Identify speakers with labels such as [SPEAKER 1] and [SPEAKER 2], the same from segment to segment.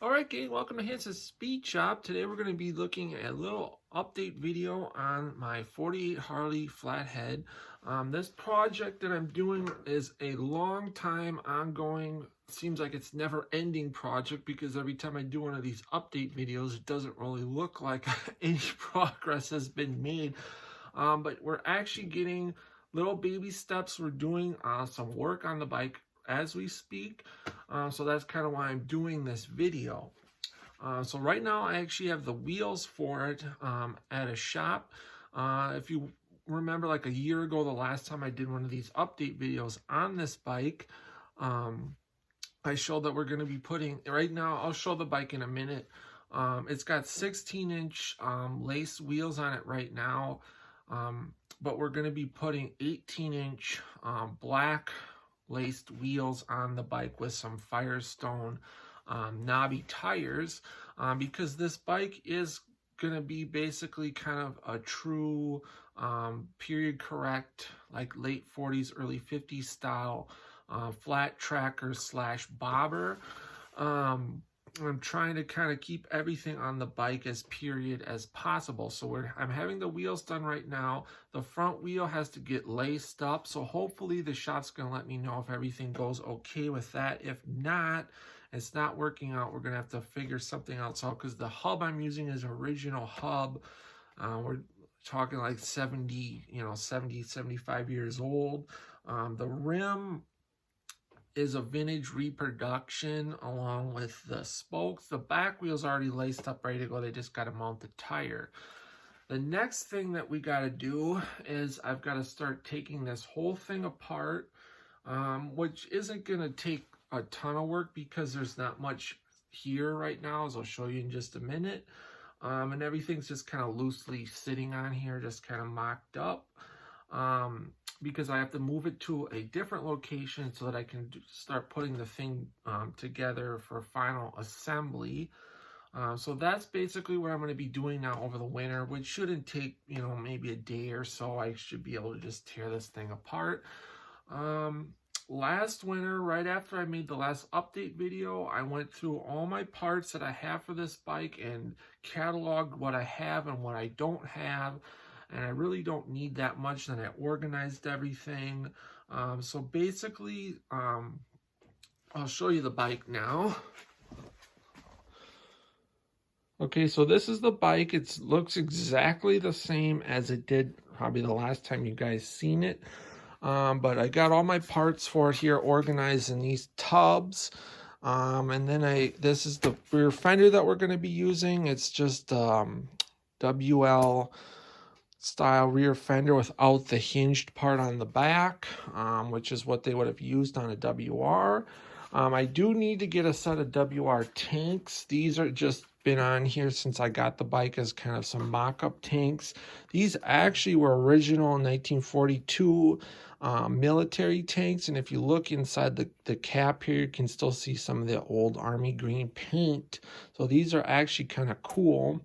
[SPEAKER 1] Alright gang, welcome to Hans's Speed Shop. Today we're going to be looking at a little update video on my 48 Harley flathead. This project that I'm doing is a long time ongoing, seems like it's never ending project, because every time I do one of these update videos it doesn't really look like any progress has been made. But we're actually getting little baby steps. We're doing some work on the bike as we speak. So that's kind of why I'm doing this video. So right now I actually have the wheels for it at a shop. If you remember, like a year ago, the last time I did one of these update videos on this bike, I showed that we're going to be putting, right now I'll show the bike in a minute. It's got 16-inch lace wheels on it right now, but we're going to be putting 18-inch black laced wheels on the bike with some Firestone knobby tires, because this bike is going to be basically kind of a true period correct, like late 40s, early 50s style flat tracker slash bobber. I'm trying to kind of keep everything on the bike as period as possible. So I'm having the wheels done right now. The front wheel has to get laced up. So hopefully the shop's going to let me know if everything goes okay with that. If not, it's not working out, we're going to have to figure something else out, because the hub I'm using is original hub. We're talking like 70, 75 years old. The rim is a vintage reproduction along with the spokes. The back wheel's already laced up, ready to go. They just got to mount the tire. The next thing that we got to do is I've got to start taking this whole thing apart, which isn't going to take a ton of work because there's not much here right now, as I'll show you in just a minute. And everything's just kind of loosely sitting on here, just kind of mocked up. Because I have to move it to a different location so that I can start putting the thing together for final assembly. So that's basically what I'm going to be doing now over the winter, which shouldn't take, maybe a day or so. I should be able to just tear this thing apart. Last winter, right after I made the last update video, I went through all my parts that I have for this bike and cataloged what I have and what I don't have. And I really don't need that much. Then I organized everything. So basically, I'll show you the bike now. Okay, so this is the bike. It looks exactly the same as it did probably the last time you guys seen it. But I got all my parts for it here organized in these tubs. And then this is the rear fender that we're going to be using. It's just WL style rear fender without the hinged part on the back, which is what they would have used on a WR. I do need to get a set of WR tanks. These are just been on here since I got the bike as kind of some mock-up tanks. These actually were original in 1942 military tanks, and if you look inside the cap here, you can still see some of the old army green paint. So these are actually kind of cool,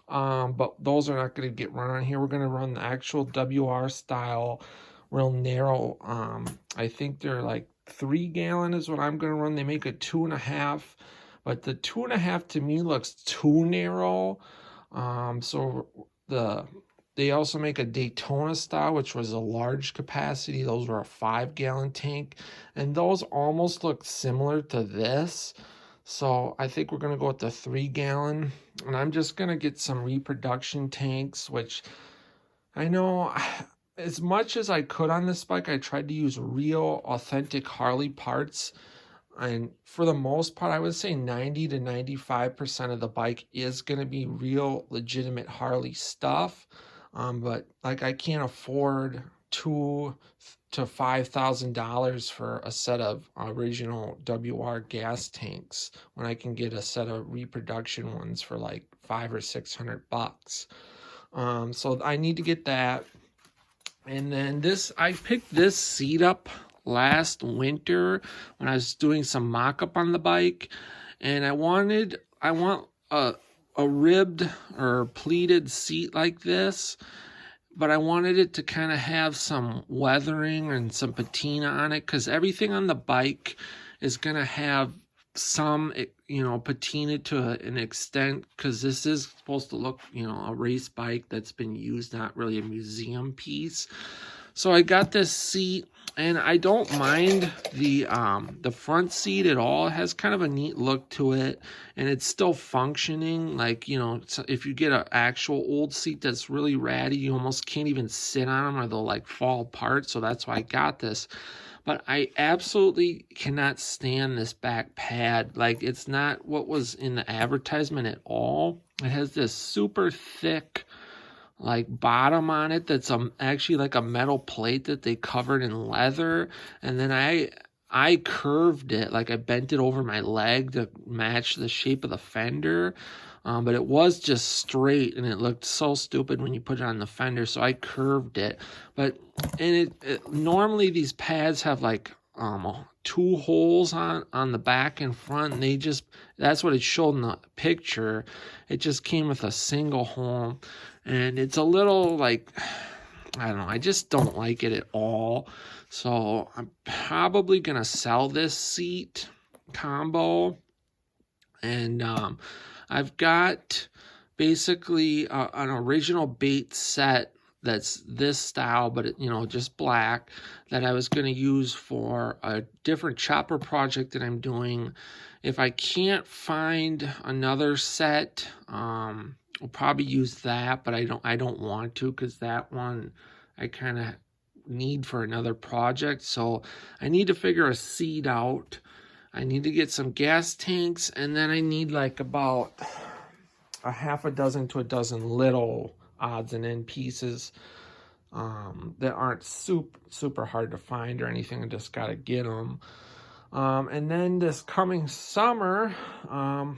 [SPEAKER 1] but those are not going to get run on here. We're going to run the actual WR style, real narrow. I think they're like 3 gallon is what I'm going to run. They make a 2.5, but the 2.5 to me looks too narrow. So they also make a Daytona style, which was a large capacity. Those were a 5 gallon tank, and those almost look similar to this. So I think we're going to go with the 3 gallon, and I'm just going to get some reproduction tanks, which I know as much as I could on this bike, I tried to use real authentic Harley parts. And for the most part, I would say 90 to 95% of the bike is going to be real legitimate Harley stuff. But like, I can't afford $2,000 to $5,000 for a set of original WR gas tanks when I can get a set of reproduction ones for like $500 or $600. So I need to get that. And then I picked this seat up last winter when I was doing some mock-up on the bike, and I want a ribbed or pleated seat like this, but I wanted it to kind of have some weathering and some patina on it, because everything on the bike is going to have some patina it to an extent, because this is supposed to look, a race bike that's been used, not really a museum piece. So I got this seat, and I don't mind the front seat at all. It has kind of a neat look to it, and it's still functioning. Like, if you get an actual old seat that's really ratty, you almost can't even sit on them, or they'll like fall apart. So that's why I got this. But I absolutely cannot stand this back pad. Like, it's not what was in the advertisement at all. It has this super thick, like, bottom on it that's actually like a metal plate that they covered in leather. And then I curved it, like I bent it over my leg to match the shape of the fender. But it was just straight, and it looked so stupid when you put it on the fender, so I curved it. But normally these pads have like 2 holes on the back and front, and that's what it showed in the picture. It just came with a single hole, and it's a little like, I don't know, I just don't like it at all. So I'm probably gonna sell this seat combo, and I've got basically an original bait set that's this style, but just black, that I was going to use for a different chopper project that I'm doing. If I can't find another set, we'll probably use that, but I don't want to, because that one I kind of need for another project. So I need to figure a seat out. I need to get some gas tanks, and then I need like about a half a dozen to a dozen little odds and end pieces that aren't super hard to find or anything. I just got to get them. And then this coming summer, the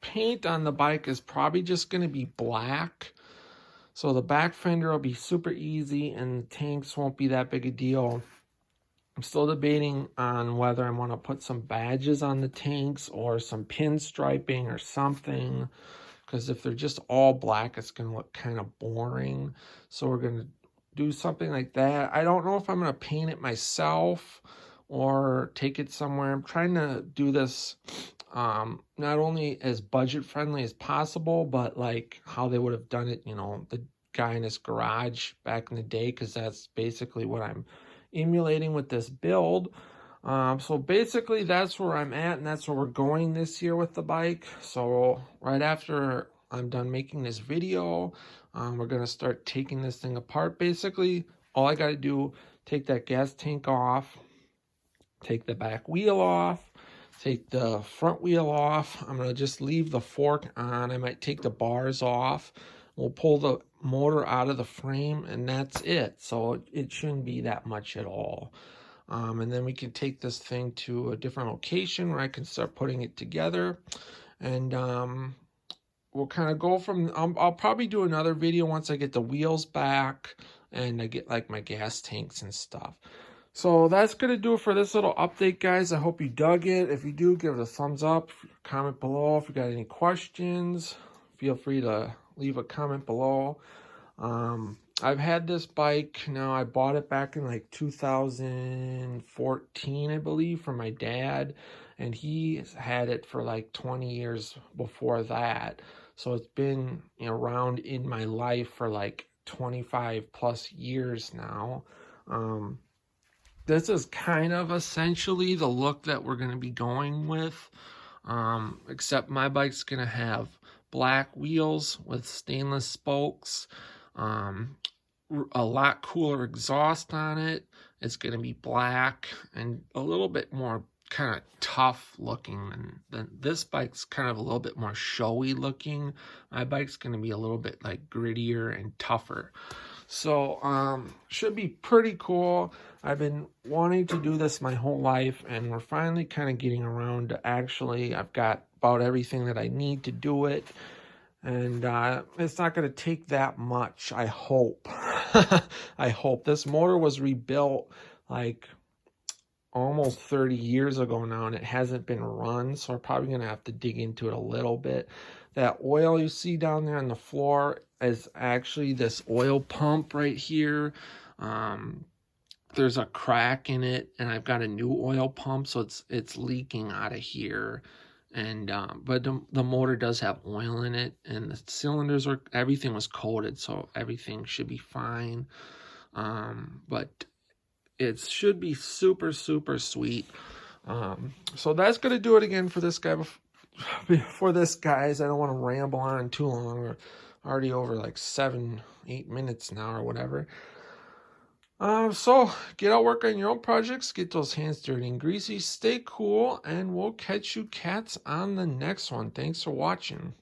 [SPEAKER 1] paint on the bike is probably just going to be black. So the back fender will be super easy, and the tanks won't be that big a deal. I'm still debating on whether I want to put some badges on the tanks or some pinstriping or something, because if they're just all black, it's going to look kind of boring. So we're going to do something like that. I don't know if I'm going to paint it myself or take it somewhere. I'm trying to do this not only as budget friendly as possible, but like how they would have done it, the guy in his garage back in the day, because that's basically what I'm emulating with this build. So basically that's where I'm at, and that's where we're going this year with the bike. So right after I'm done making this video, we're going to start taking this thing apart. Basically, all I got to do, take that gas tank off, take the back wheel off, take the front wheel off. I'm going to just leave the fork on. I might take the bars off. We'll pull the motor out of the frame, and that's it. So it shouldn't be that much at all. And then we can take this thing to a different location where I can start putting it together. And we'll kind of go from, I'll probably do another video once I get the wheels back and I get like my gas tanks and stuff. So that's going to do it for this little update, guys. I hope you dug it. If you do, give it a thumbs up. Comment below if you got any questions. Feel free to leave a comment below. I've had this bike now. I bought it back in like 2014, I believe, from my dad, and he had it for like 20 years before that. So it's been around in my life for like 25 plus years now. This is kind of essentially the look that we're going to be going with, except my bike's going to have black wheels with stainless spokes, a lot cooler exhaust on it. It's going to be black and a little bit more kind of tough looking than this bike's kind of a little bit more showy looking. My bike's going to be a little bit like grittier and tougher. So should be pretty cool. I've been wanting to do this my whole life, and we're finally kind of getting around to actually, I've got about everything that I need to do it. And it's not going to take that much, I hope. I hope. This motor was rebuilt like almost 30 years ago now, and it hasn't been run, so we're probably going to have to dig into it a little bit. That oil you see down there on the floor is actually this oil pump right here. there's a crack in it, and I've got a new oil pump, so it's leaking out of here. And but the motor does have oil in it, and the cylinders were, everything was coated, so everything should be fine. But it should be super sweet. So that's gonna do it again for this guy. For this, guys, I don't want to ramble on too long. We're already over like 7-8 minutes now or whatever. So get out, work on your own projects, get those hands dirty and greasy, stay cool, and we'll catch you cats on the next one. Thanks for watching.